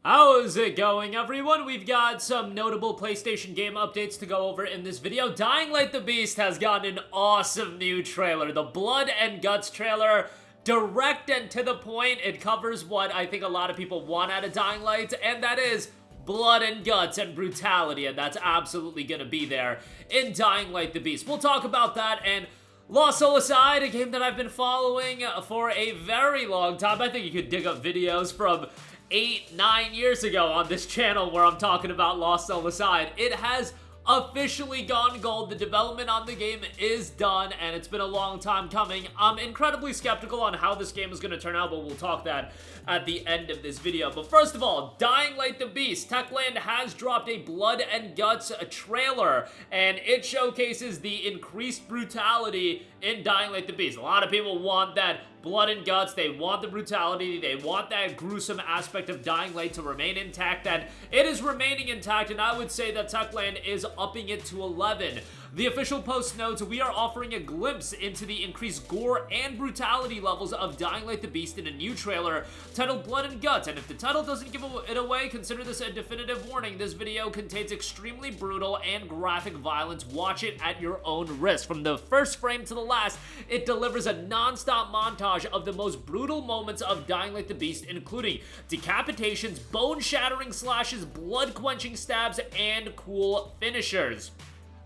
How's it going, everyone? We've got some notable PlayStation game updates to go over in this video. Dying Light the Beast has gotten an awesome new trailer. The Blood and Guts trailer, direct and to the point. It covers what I think a lot of people want out of Dying Light, and that is blood and guts and brutality, and that's absolutely gonna be there in Dying Light the Beast. We'll talk about that and Lost Soul Aside, a game that I've been following for a very long time. I think you could dig up videos from 8-9 years ago on this channel where I'm talking about Lost Soul Aside. It has officially gone gold. The development on the game is done, and it's been a long time coming. I'm incredibly skeptical on how this game is going to turn out, but we'll talk that at the end of this video. But first of all, Dying Light the Beast. Techland has dropped a Blood and Guts trailer, and it showcases the increased brutality in Dying Light the Beast. A lot of people want that blood and guts, they want the brutality, they want that gruesome aspect of Dying Light to remain intact, and it is remaining intact, and I would say that Techland is upping it to 11. The official post notes, we are offering a glimpse into the increased gore and brutality levels of Dying Light the Beast in a new trailer titled Blood and Guts, and if the title doesn't give it away, consider this a definitive warning. This video contains extremely brutal and graphic violence. Watch it at your own risk. From the first frame to the last, it delivers a non-stop montage of the most brutal moments of Dying Light the Beast, including decapitations, bone-shattering slashes, blood-quenching stabs, and cool finishers.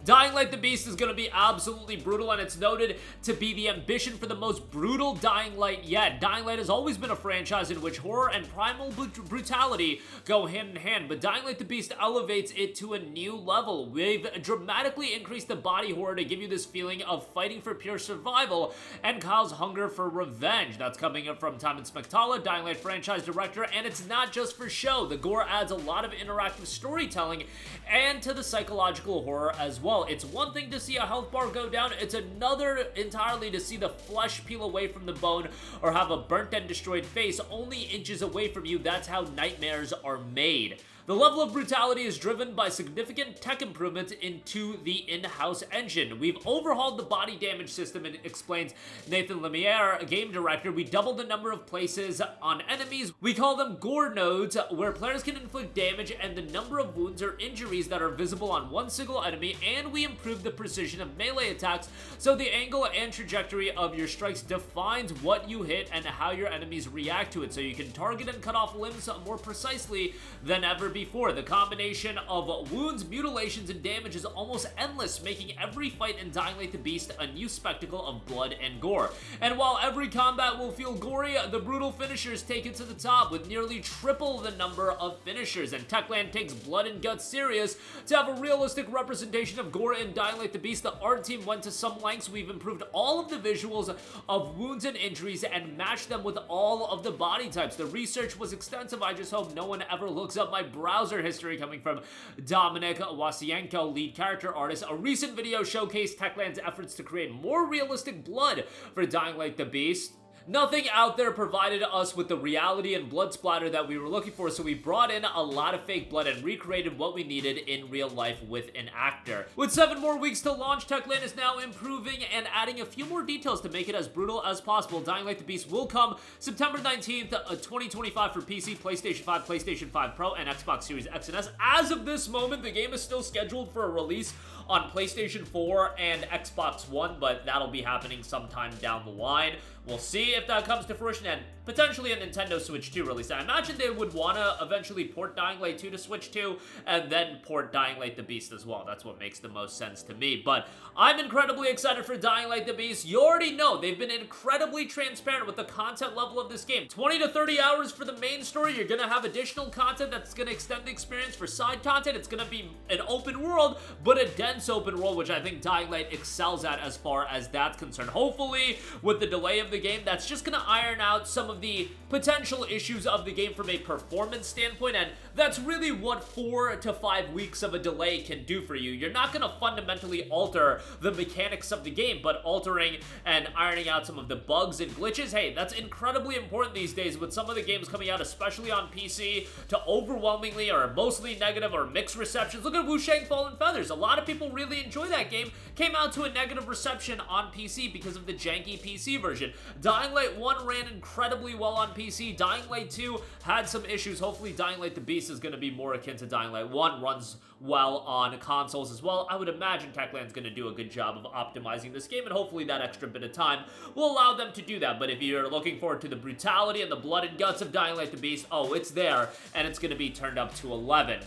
Dying Light the Beast is going to be absolutely brutal, and it's noted to be the ambition for the most brutal Dying Light yet. Dying Light has always been a franchise in which horror and primal brutality go hand in hand, but Dying Light the Beast elevates it to a new level. We've dramatically increased the body horror to give you this feeling of fighting for pure survival and Kyle's hunger for revenge. That's coming up from Timon Smektala, Dying Light franchise director, and it's not just for show. The gore adds a lot of interactive storytelling and to the psychological horror as well. It's one thing to see a health bar go down, it's another entirely to see the flesh peel away from the bone or have a burnt and destroyed face only inches away from you. That's how nightmares are made. The level of brutality is driven by significant tech improvements into the in-house engine. We've overhauled the body damage system, and explains Nathan Lemire, a game director. We doubled the number of places on enemies. We call them gore nodes, where players can inflict damage and the number of wounds or injuries that are visible on one single enemy, and we improved the precision of melee attacks, so the angle and trajectory of your strikes defines what you hit and how your enemies react to it, so you can target and cut off limbs more precisely than ever before. The combination of wounds, mutilations, and damage is almost endless, making every fight in Dying Light the Beast a new spectacle of blood and gore. And while every combat will feel gory, the brutal finishers take it to the top, with nearly triple the number of finishers. And Techland takes Blood and Guts serious to have a realistic representation of gore in Dying Light the Beast. The art team went to some lengths. We've improved all of the visuals of wounds and injuries and matched them with all of the body types. The research was extensive. I just hope no one ever looks up my browser history, coming from Dominik Wasienko, lead character artist. A recent video showcased Techland's efforts to create more realistic blood for Dying Light the Beast. Nothing out there provided us with the reality and blood splatter that we were looking for, so we brought in a lot of fake blood and recreated what we needed in real life with an actor. With 7 more weeks to launch, Techland is now improving and adding a few more details to make it as brutal as possible. Dying Light the Beast will come September 19th, 2025 for PC, PlayStation 5, PlayStation 5 Pro, and Xbox Series X and S. As of this moment, the game is still scheduled for a release on PlayStation 4 and Xbox One, but that'll be happening sometime down the line. We'll see if that comes to fruition, and potentially a Nintendo Switch 2 release. I imagine they would want to eventually port Dying Light 2 to Switch 2, and then port Dying Light the Beast as well. That's what makes the most sense to me. But I'm incredibly excited for Dying Light the Beast. You already know they've been incredibly transparent with the content level of this game. 20 to 30 hours for the main story. You're going to have additional content that's going to extend the experience for side content. It's going to be an open world, but a dense open world, which I think Dying Light excels at as far as that's concerned. Hopefully, with the delay of the game, that's just going to iron out some of the potential issues of the game from a performance standpoint, and that's really what 4 to 5 weeks of a delay can do for you. You're not going to fundamentally alter the mechanics of the game, but altering and ironing out some of the bugs and glitches, hey, that's incredibly important these days with some of the games coming out, especially on PC, to overwhelmingly or mostly negative or mixed receptions. Look at Wushang Fallen Feathers. A lot of people really enjoy that game. Came out to a negative reception on PC because of the janky PC version. Dying Light 1 ran incredibly incredibly well on PC. Dying Light 2 had some issues. Hopefully Dying Light the Beast is going to be more akin to Dying Light 1, runs well on consoles as well. I would imagine Techland's going to do a good job of optimizing this game, and hopefully that extra bit of time will allow them to do that. But if you're looking forward to the brutality and the blood and guts of Dying Light the Beast, oh, it's there, and it's going to be turned up to 11.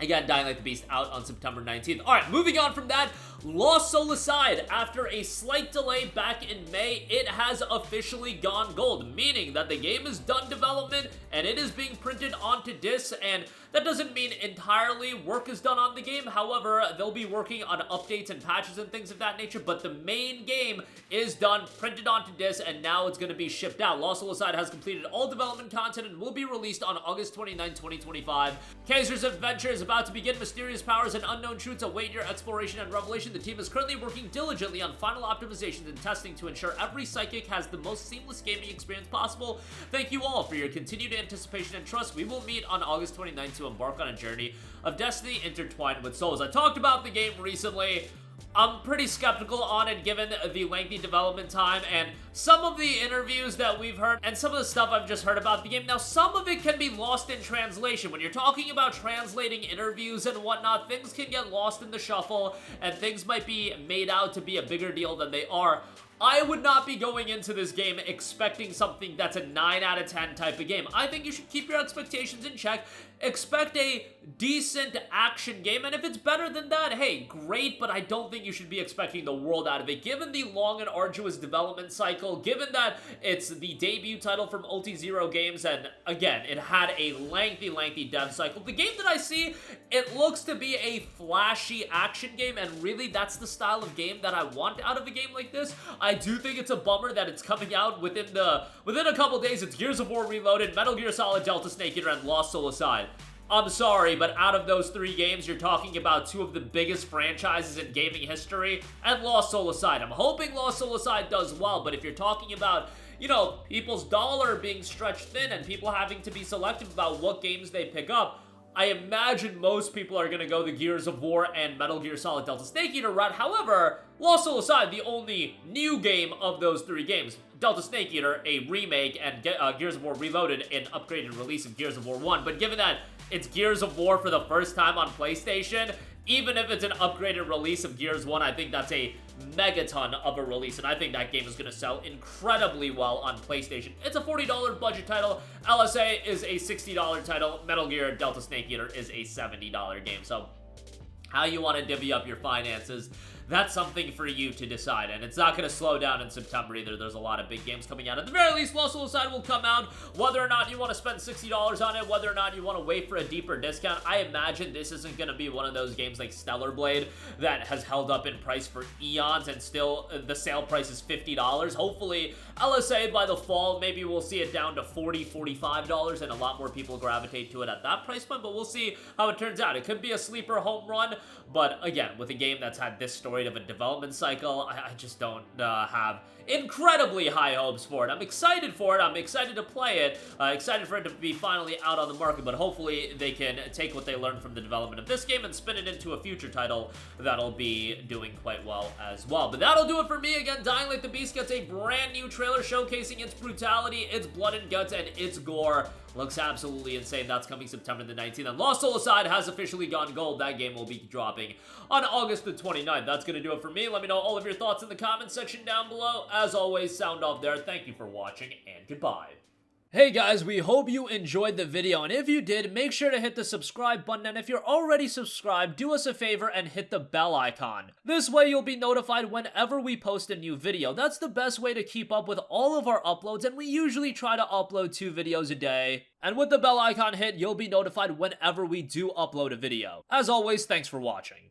Again, Dying Light the Beast out on September 19th. Alright, moving on from that, Lost Soul aside, after a slight delay back in May, it has officially gone gold, meaning that the game is done development and it is being printed onto discs, and that doesn't mean entirely work is done on the game. However, they'll be working on updates and patches and things of that nature, but the main game is done, printed onto disc, and now it's going to be shipped out. Lost Soul aside has completed all development content and will be released on August 29, 2025. Kaiser's adventure is about to begin. Mysterious powers and unknown truths await your exploration and revelation. The team is currently working diligently on final optimizations and testing to ensure every psychic has the most seamless gaming experience possible. Thank you all for your continued anticipation and trust. We will meet on August 29th to embark on a journey of destiny intertwined with souls. I talked about the game recently. I'm pretty skeptical on it given the lengthy development time and some of the interviews that we've heard and some of the stuff I've just heard about the game. Now, some of it can be lost in translation. When you're talking about translating interviews and whatnot, things can get lost in the shuffle and things might be made out to be a bigger deal than they are. I would not be going into this game expecting something that's a 9 out of 10 type of game. I think you should keep your expectations in check. Expect a decent action game, and if it's better than that, hey, great, but I don't think you should be expecting the world out of it. Given the long and arduous development cycle, given that it's the debut title from Ulti-Zero Games, and again, it had a lengthy dev cycle, the game that I see, it looks to be a flashy action game, and really, that's the style of game that I want out of a game like this. I do think it's a bummer that it's coming out within a couple days. It's Gears of War Reloaded, Metal Gear Solid Delta Snake Eater, and Lost Soul aside. I'm sorry, but out of those 3 games, you're talking about 2 of the biggest franchises in gaming history, and Lost Soul aside. I'm hoping Lost Soul aside does well, but if you're talking about, you know, people's dollar being stretched thin and people having to be selective about what games they pick up, I imagine most people are going to go the Gears of War and Metal Gear Solid Delta Snake Eater route. However, Lost Soul aside, the only new game of those 3 games, Delta Snake Eater, a remake, and Gears of War Reloaded, an upgraded release of Gears of War 1. But given that it's Gears of War for the first time on PlayStation, even if it's an upgraded release of Gears 1, I think that's a megaton of a release, and I think that game is going to sell incredibly well on PlayStation. It's a $40 budget title. LSA is a $60 title. Metal Gear Delta Snake Eater is a $70 game. So how you want to divvy up your finances, that's something for you to decide, and it's not going to slow down in September either. There's a lot of big games coming out. At the very least, Lost Soul aside will come out. Whether or not you want to spend $60 on it, whether or not you want to wait for a deeper discount, I imagine this isn't going to be one of those games like Stellar Blade that has held up in price for eons, and still the sale price is $50. Hopefully, LSA by the fall, maybe we'll see it down to $40, $45, and a lot more people gravitate to it at that price point, but we'll see how it turns out. It could be a sleeper home run, but again, with a game that's had this story of a development cycle, I just don't have incredibly high hopes for it. I'm excited for it. I'm excited to play it. Excited for it to be finally out on the market, but hopefully they can take what they learned from the development of this game and spin it into a future title that'll be doing quite well as well. But that'll do it for me. Again, Dying Light the Beast gets a brand new trailer showcasing its brutality, its blood and guts, and its gore. Looks absolutely insane. That's coming September the 19th. And Lost Soul aside has officially gone gold. That game will be dropping on August the 29th. That's going to do it for me. Let me know all of your thoughts in the comments section down below. As always, sound off there. Thank you for watching, and goodbye. Hey guys, we hope you enjoyed the video, and if you did, make sure to hit the subscribe button, and if you're already subscribed, do us a favor and hit the bell icon. This way you'll be notified whenever we post a new video. That's the best way to keep up with all of our uploads, and we usually try to upload 2 videos a day. And with the bell icon hit, you'll be notified whenever we do upload a video. As always, thanks for watching.